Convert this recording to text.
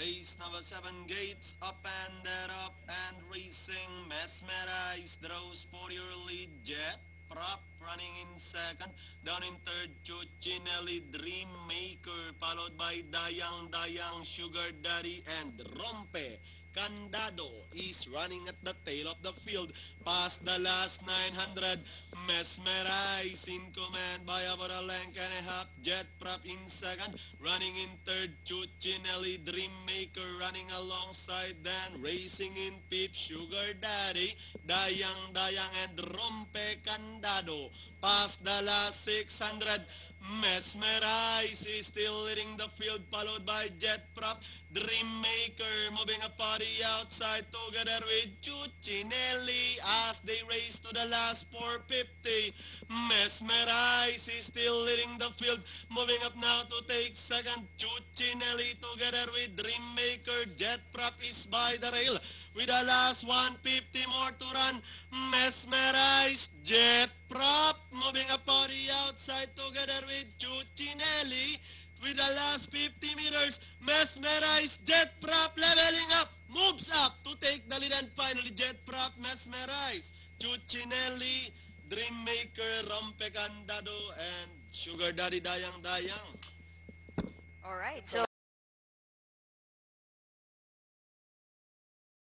Race number 7, Gates up and that up and racing. Mesmerize draws for your lead. Jet Prop running in second. Down in third, Chuchinelli Dreammaker. Followed by Dayang Dayang, Sugar Daddy, and Rompe. Candado is running at the tail of the field. Past the last 900. Mesmerize in command by about a length and a half. Jet Prop in second. Running in third, Chuchinelli Dreammaker running alongside. Then racing in fifth, Sugar Daddy, Dayang Dayang, and Rompe Candado. Past the last 600. Mesmerize is still leading the field, followed by Jet Prop. Dreammaker moving up on the outside together with Chuchinelli as they race to the last 450. Mesmerize is still leading the field, moving up now to take second. Chuchinelli together with Dreammaker. Jet Prop is by the rail with the last 150 more to run. Mesmerize, Jet Prop moving up on the outside together with Chuchinelli. With the last 50 meters, Mesmerize, Jet Prop leveling up, moves up to take the lead, and finally Jet Prop, Mesmerize, Chuchinelli, Dreammaker, Rompe Candado, and Sugar Daddy Dayang Dayang. All right. So